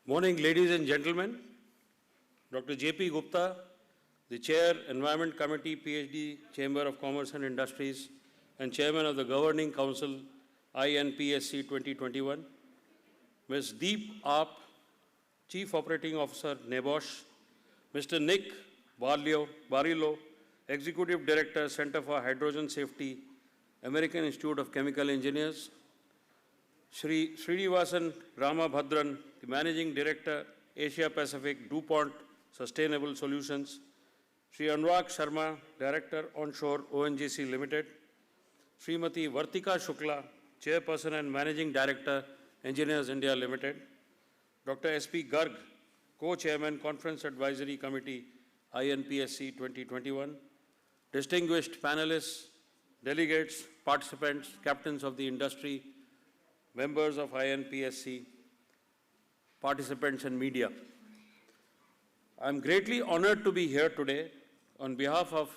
Morning, ladies and gentlemen. Dr. J.P. Gupta, the Chair, Environment Committee, PhD, Chamber of Commerce and Industries, and Chairman of the Governing Council, INPSC 2021. Ms. Deep Aap, Chief Operating Officer, NEBOSH. Mr. Nick Barillo, Executive Director, Center for Hydrogen Safety, American Institute of Chemical Engineers. Shri Srinivasan Ramabhadran, the Managing Director, Asia Pacific, DuPont Sustainable Solutions. Shri Anurag Sharma, Director, Onshore, ONGC Limited. Srimati Vartika Shukla, Chairperson and Managing Director, Engineers India Limited. Dr. S.P. Garg, Co-Chairman, Conference Advisory Committee, INPSC 2021. Distinguished panelists, delegates, participants, captains of the industry, members of INPSC, participants and media. I am greatly honored to be here today on behalf of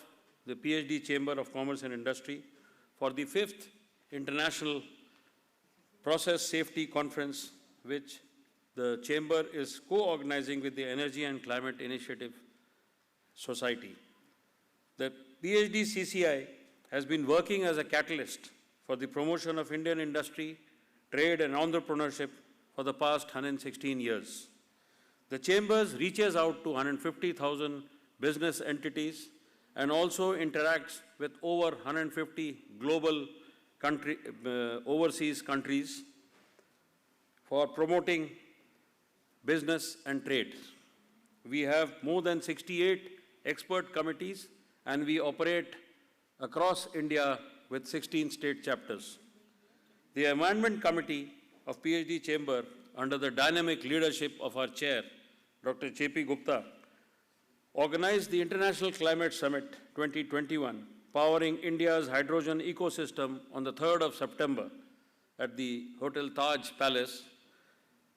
the PhD Chamber of Commerce and Industry for the 5th International Process Safety Conference, which the Chamber is co-organizing with the Energy and Climate Initiative Society. The PhD CCI has been working as a catalyst for the promotion of Indian industry, trade and entrepreneurship for the past 116 years. The Chambers reaches out to 150,000 business entities and also interacts with over 150 global overseas countries for promoting business and trade. We have more than 68 expert committees and we operate across India with 16 state chapters. The Environment Committee of PhD Chamber, under the dynamic leadership of our chair, Dr. J.P. Gupta, organized the International Climate Summit 2021, powering India's hydrogen ecosystem on the 3rd of September at the Hotel Taj Palace,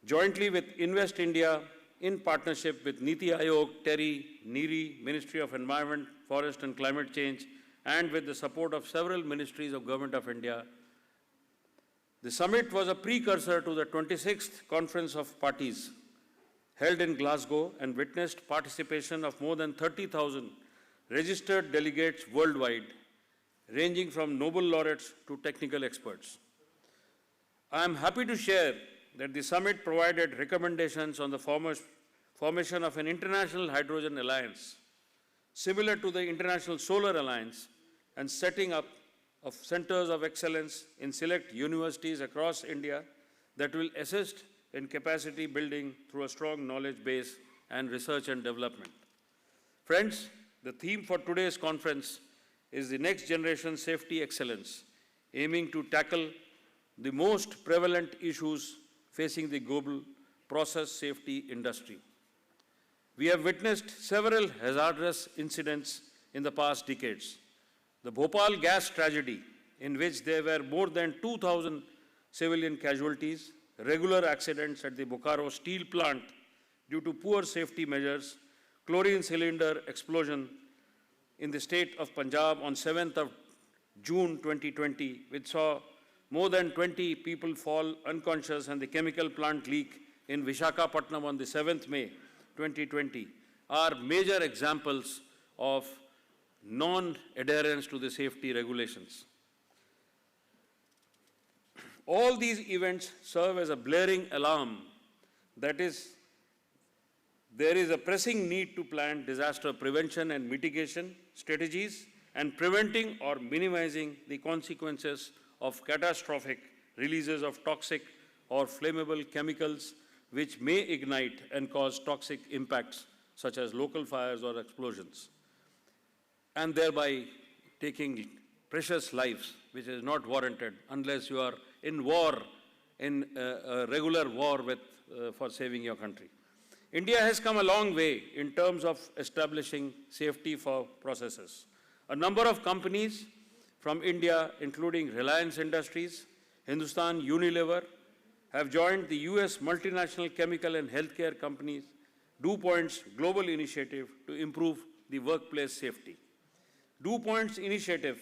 jointly with Invest India in partnership with Niti Aayog, TERI, NEERI, Ministry of Environment, Forest and Climate Change, and with the support of several ministries of Government of India. The summit was a precursor to the 26th Conference of Parties held in Glasgow and witnessed participation of more than 30,000 registered delegates worldwide, ranging from Nobel laureates to technical experts. I am happy to share that the summit provided recommendations on the formation of an international hydrogen alliance, similar to the International Solar Alliance, and setting up of centers of excellence in select universities across India that will assist in capacity building through a strong knowledge base and research and development. Friends, the theme for today's conference is the next generation safety excellence, aiming to tackle the most prevalent issues facing the global process safety industry. We have witnessed several hazardous incidents in the past decades. The Bhopal gas tragedy, in which there were more than 2,000 civilian casualties, regular accidents at the Bokaro steel plant due to poor safety measures, chlorine cylinder explosion in the state of Punjab on 7th of June 2020, which saw more than 20 people fall unconscious, and the chemical plant leak in Vishakhapatnam on the 7th May 2020 are major examples of non-adherence to the safety regulations. All these events serve as a blaring alarm that there is a pressing need to plan disaster prevention and mitigation strategies and preventing or minimizing the consequences of catastrophic releases of toxic or flammable chemicals which may ignite and cause toxic impacts such as local fires or explosions, and thereby taking precious lives, which is not warranted unless you are in war, in a regular war for saving your country. India has come a long way in terms of establishing safety for processes. A number of companies from India, including Reliance Industries, Hindustan Unilever, have joined the US multinational chemical and healthcare companies DuPont's global initiative to improve the workplace safety. DuPont's initiative,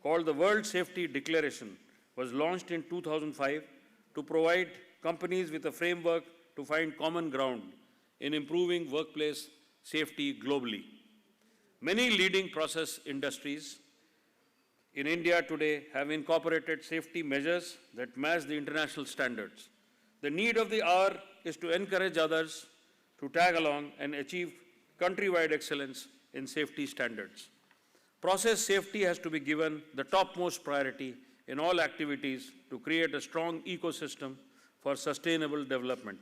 called the World Safety Declaration, was launched in 2005 to provide companies with a framework to find common ground in improving workplace safety globally. Many leading process industries in India today have incorporated safety measures that match the international standards. The need of the hour is to encourage others to tag along and achieve countrywide excellence in safety standards. Process safety has to be given the topmost priority in all activities to create a strong ecosystem for sustainable development.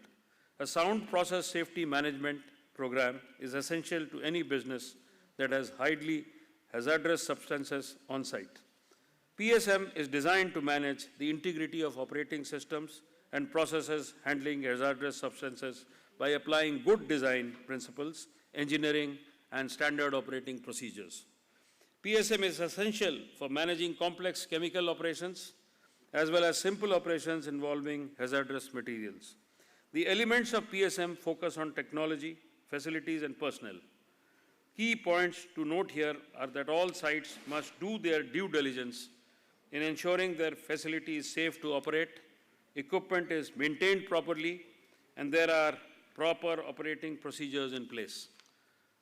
A sound process safety management program is essential to any business that has highly hazardous substances on site. PSM is designed to manage the integrity of operating systems and processes handling hazardous substances by applying good design principles, engineering, and standard operating procedures. PSM is essential for managing complex chemical operations as well as simple operations involving hazardous materials. The elements of PSM focus on technology, facilities, and personnel. Key points to note here are that all sites must do their due diligence in ensuring their facility is safe to operate, equipment is maintained properly, and there are proper operating procedures in place.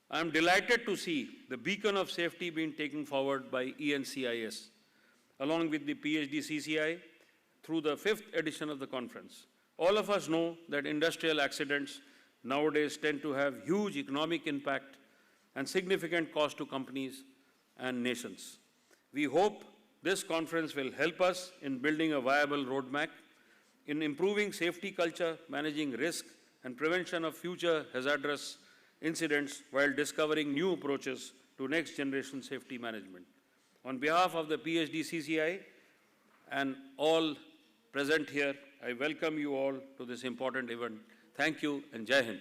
I am delighted to see the beacon of safety being taken forward by ENCIS, along with the PhD CCI, through the 5th edition of the conference. All of us know that industrial accidents nowadays tend to have huge economic impact and significant cost to companies and nations. We hope this conference will help us in building a viable roadmap, in improving safety culture, managing risk, and prevention of future hazardous incidents while discovering new approaches to next generation safety management. On behalf of the PhD CCI and all present here, I welcome you all to this important event. Thank you and Jai Hind.